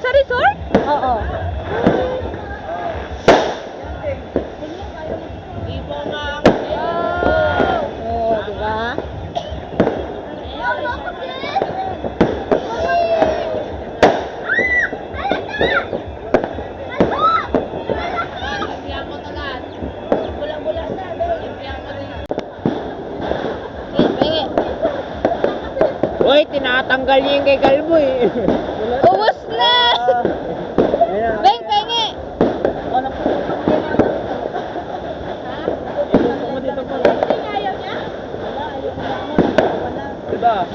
Sa resort? Oo. Oo, diba? Uy, tinatanggal niya yung kay Kalbo eh. Ubus na! Beng, pengi! Diba?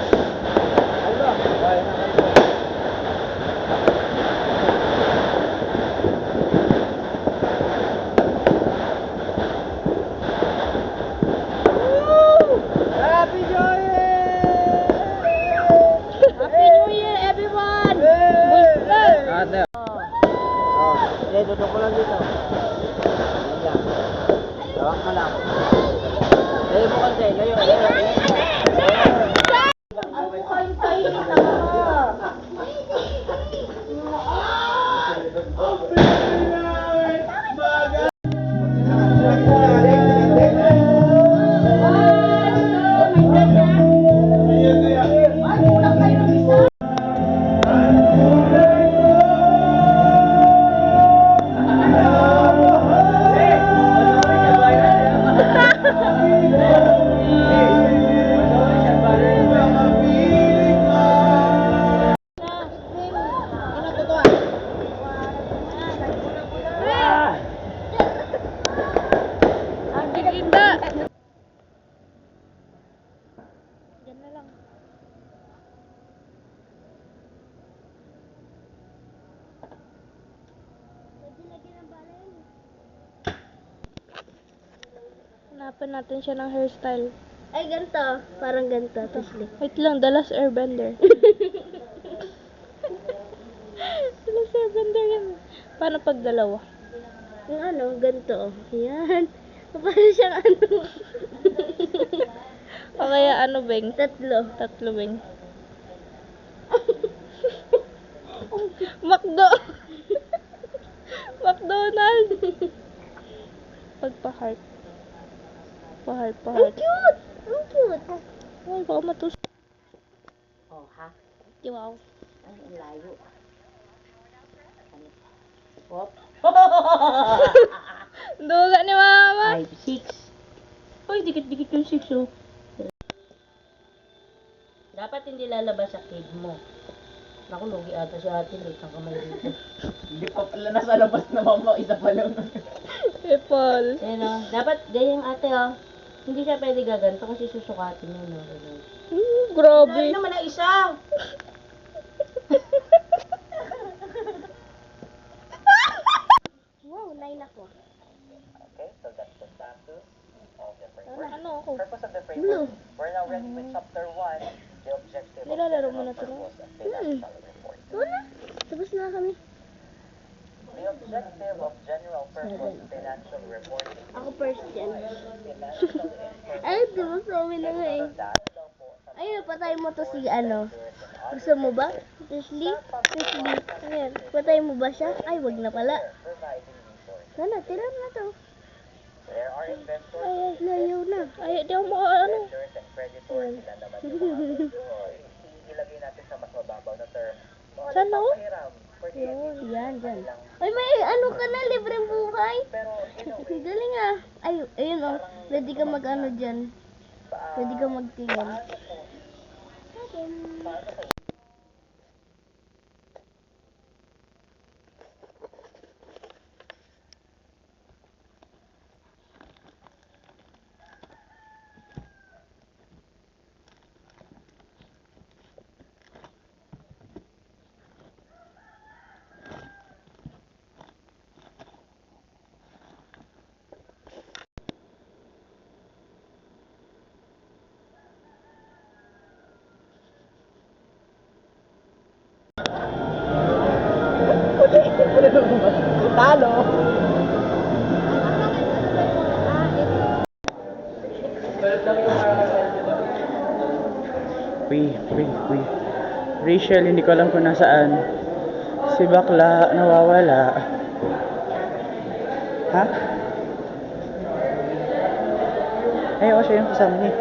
Happy New Year! Happy New Year, everyone! Ate. Oh, dudok mo lang dito. Yan. Tawak mo lang. Layo mo kasi, layo. Hanapan natin siya ng hairstyle. Ay, ganito. Parang ganito. Wait lang, The Last Airbender. The Last Airbender yan. Paano pag dalawa? Yung ano, ganito. Yan. Parang siyang ano. O kaya ano, Beng? Tatlo. Tatlo, Beng. Macdo! McDonald's! Pagpa-heart. Pa-heart. Ang cute! Ang cute! Ay, baka matus. Oh, ha? Wow. Ay, ang layo. Hop. Duga ni Mama. 5, 6. Uy, dikit-dikit yung 6, oh. Dapat hindi lalabas sa kid mo. Naku, lugi ata si ate. Late ang kamay dito. Hindi pa pala nasa labas na mama, isa pa lang. Apple. Ayan, oh. Dapat gayang ate, oh. Hindi siya pwede gaganto kasi susukatin yun, oh. Grabe. Ay, naman ang isa! Wow, 9 ako. Okay, so that's the status of the framework. Ano ako? Purpose of the Blue. framework. We're now ready with chapter 1, the objective of Nilalaro mo general na to, no? purpose of financial report. Ito na. Tapos na kami. The objective of general purpose financial reporting Ako first yan. financial Ay, diba sabi na nga eh. daw po sa Ayun, patay mo to si ano. Gusto mo ba? Leslie? Ayan, patay mo ba siya? Ay, wag na pala. providing resources. Sana, tira na to. There are investors, Ay, layo na. Ay, di ako ano. investors and creditors. Sila naman yung mga ilagay natin sa mas mababaw na term. Saan ako? Hiram for the Yan, dyan. Ay, may ano ka na, libreng buhay. pero in a way, Galing ah. Ay, ayun oh. Pwede ka mag-ano dyan. Pwede ka magtingin. talo. Uy. Rachel, hindi ko alam kung nasaan. Si bakla nawawala. Ha? Ay, oo, siya yung kasama niya.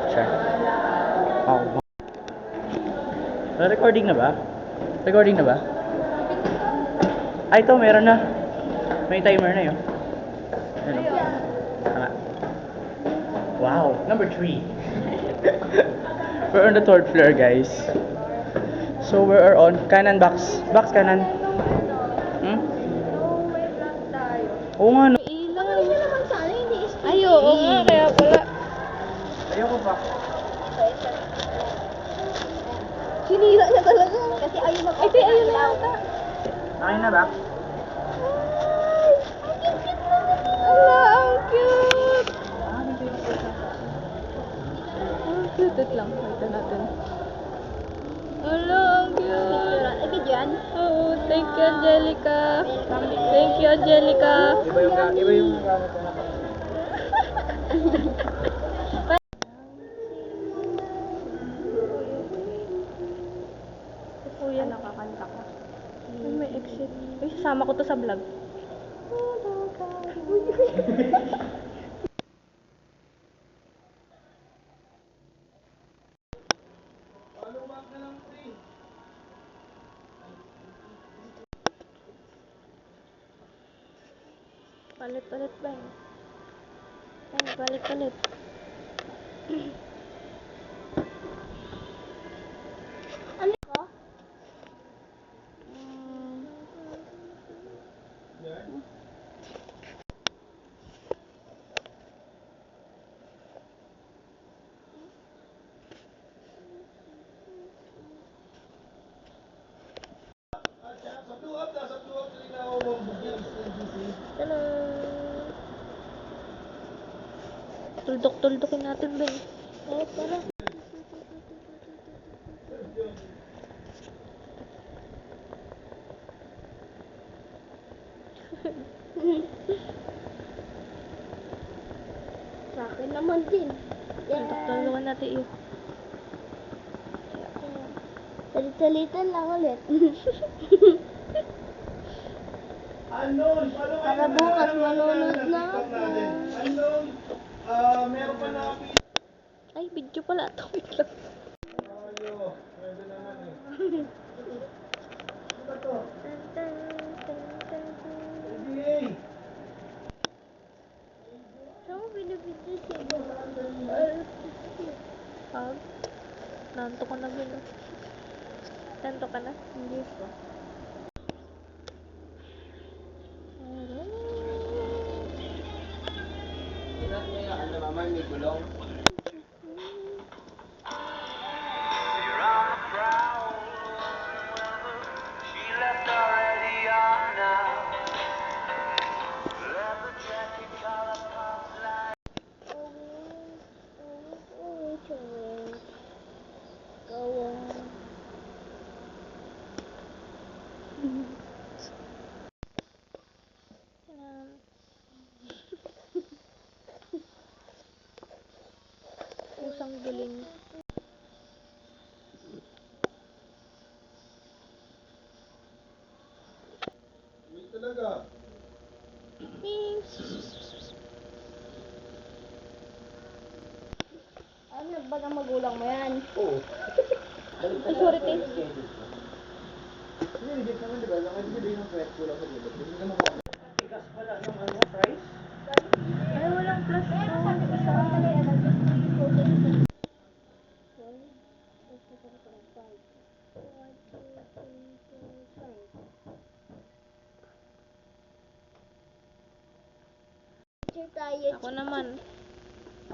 Siya. Oh. Recording na ba? Recording na ba? Ay, ito, meron na. May timer na yun. Ano? Tama. Wow, number 3. We're on the 3rd floor, guys. So we are on kanan box. Box kanan. Hmm? Oo nga, no. Ilaw. Hindi naman sana, hindi is. Ay, oo nga, kaya pala. Ayoko pa. Sinira niya talaga. Kasi ayun mag- Ay, ayun na yata. Nakain na ba? Ala, ang cute. Ang cute. Wait lang, ito natin. Ala, ang cute. Ay, video yan. Oo, thank you, Angelica. Thank you, Angelica. Iba yung gamit ko na. Kuya, nakakanta ka. Ay, may exit. Uy, sasama ko to sa vlog. Palit-palit ba yun? Ay, palit-palit. Ano ko? Tala. Tuldok-tuldokin natin ba yun? Eh, tara. Sa akin naman din. Tuldok-tuldokin natin yun. Salit-salitan lang ulit. Unknown, paano kayo Para bukas manunod na ako. Unknown, meron pa na Ay, video pala ito. Wait lang. tayo. Pwede naman eh. Ano to? NBA. Saan mo binibidyo siya? Pag. Nanto ka na ba? Nanto ka na? Hindi pa. Ano naman, may gulong. Pusang guling. May talaga. Ano ba ng magulang mo yan? Oo. Ay, sorry, thanks. Hindi, legit naman diba? Nakabili ng press ko lang sa dito. Hindi naman ako. Tigas pala ng ano, price? Ay, walang plus to. Picture tayo. Ako naman.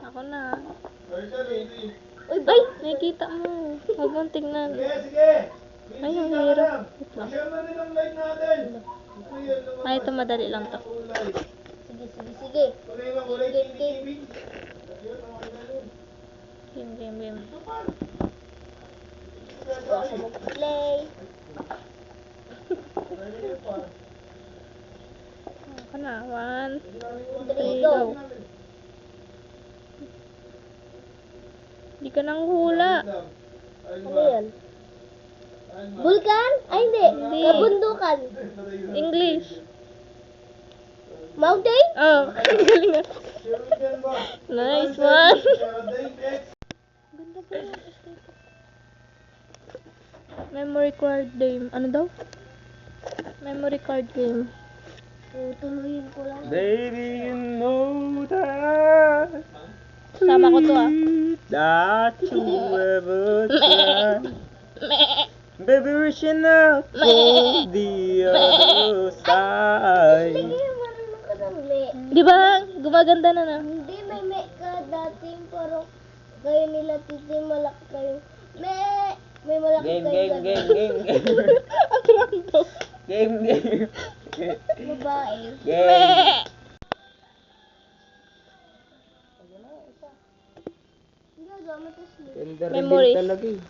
Ako na. Ay, sarili. Ay, nakikita mo. Huwag mong tingnan. Sige, sige. Ay, ang hirap. Wait lang. Share na rin ang live natin. Ay, ito madali lang to. Sige, sige, sige. Kulay lang, kulay. Game, game. Ayun, okay na yun. Game, game, game. Ito pa. Gusto ako mag-play. Ayun pa. Ako na. 1, 3, 3, go. go. Hindi ka nang hula. Ayun Ano ba? yan? Vulkan? Ay, hindi. Hindi. Kabundukan. English. Mountain? Oh, galing na. Nice one. Ganda pa yun. Memory card game. Ano daw? Memory card game. Tutuloyin ko lang. Baby, you know that. Sama ko to ah. That you ever tried. Baby, reaching out for the other side. Sige, marunong ka ng me. Di ba? Gumaganda na na. Hindi, may me ka dating parang kayo nila titi malaki kayo. Me! May malaki Game, kayo game, ganun. game, game, game. Ang random. Game, game. Babae. Game. Hindi, gamit ko sleep. Ganda Memories. reveal talaga eh.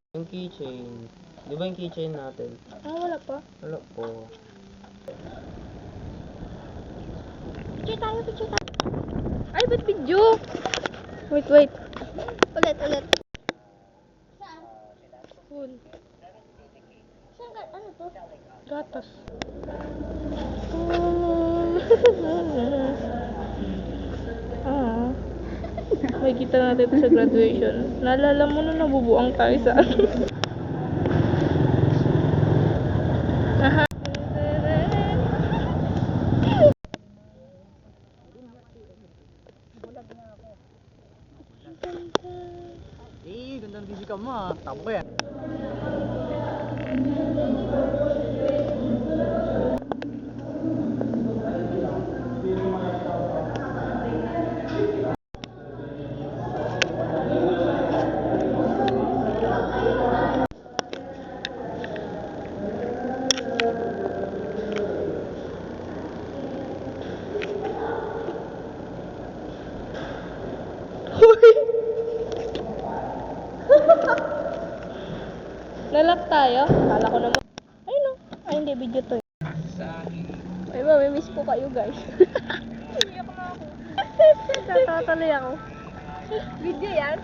Yung keychain. Di ba yung keychain natin? Ah, wala pa. Wala po. Picture tayo, picture tayo. Ay, ba't video? Wait. Ulit, ulit. Saan? Phone. Saan ka? Ano to? Gatas. Ah. May kita natin ito sa graduation. Naalala mo na nabubuang tayo sa ano. Aha. Eh, ganda ng physical mo ah. Tama ko yan. Lalak tayo? Kala ko naman. Ay no. Ay hindi, video to. Ay ba, may miss po kayo guys. Iyak na ako. Tatatuloy ako. Video yan?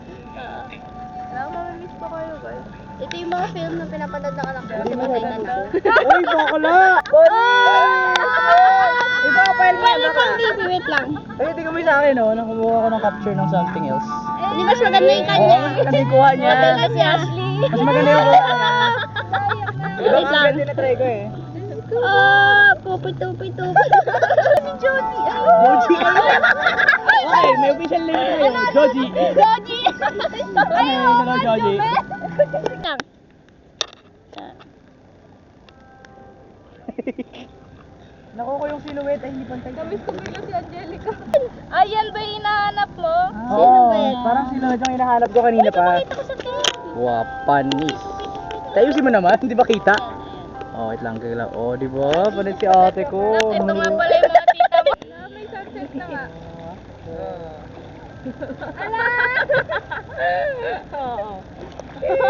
Alam mo, may miss po kayo guys. Ito yung mga film na pinapanood ng anak ko kasi patay na na. Uy, bakla! Ito ka file mo yan, baka. TV, wait lang. Ay, hindi kami sa akin, no? Nakakuha ko ng capture ng something else. Hindi mas maganda yung kanya. Kasi kuha niya. Maganda si Ashley. Mas maganda yung kuha niya. Iba Wait nga lang. ganda na try ko eh. Pupi-tupi-tupi. Si Jody. Joji! Okay, may official name tayo. Joji! Jody. Okay, hello Joji. Lang. Nakuha ko yung silhouette ay hindi pantay. Namiss ko bigla si Angelica. Ayan ba yung hinahanap mo? Sino ba yan? Parang silhouette yung hinahanap ko kanina pa. Ito ko sa TV. Wapanis. Tayusin mo naman, di ba kita? Oh, wait lang, kaya lang. Oh, di ba? Panit si ate ko. Ito nga pala yung mga tita mo. May sunset na nga. Oo.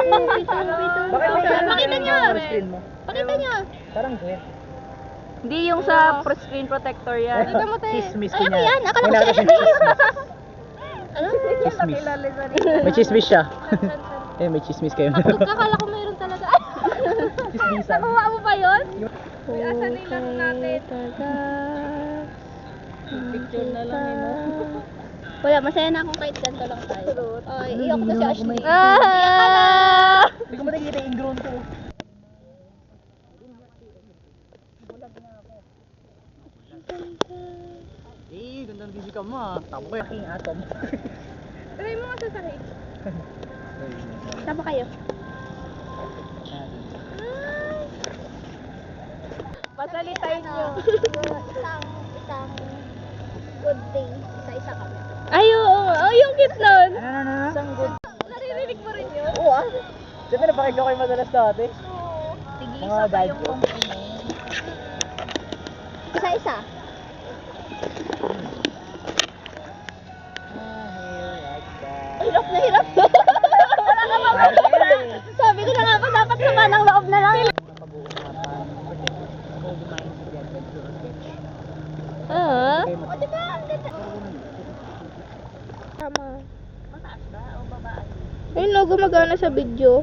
Bakit may ganun Pakita niyo. yung screen mo? Pakita niyo. Parang green. Hindi yung sa screen protector yan. Dito mo tayo. Chismis Ay, ko ano niya. yan? Akala ko Kailangan sa kasi Ano? chismis. Kilala sa rin. May chismis siya. Eh, may chismis kayo. Kakala ko mayroon talaga. Chismisan. Nakuha mo pa yun? Asan na yung laro natin? Picture na lang yun. Wala, masaya na akong kahit ganito lang tayo. Ay, iyok ko si Ashley. Ah! Hindi ko matakita yung ingrown ko. Eh, ganda ng physical mo ah. Tama ko yung atom. Try mo nga sa sahig. Saan ba kayo? Pasalitain nyo. Isang good day. Isa-isa kami. Ay, oo. Oh, yung cute nun. Ano? Isang good. Naririnig mo rin yun? Oo ah. Siyempre napakinggan ko kayo madalas dati. Sige, Mga dad ko. Isa-isa. Hirap na hirap. Sabi ko na nga ba, dapat sama ng loob na lang. Ah? O, diba? Ang ganda. Tama. Mataas ba o baba? Ayun no, gumagana sa video.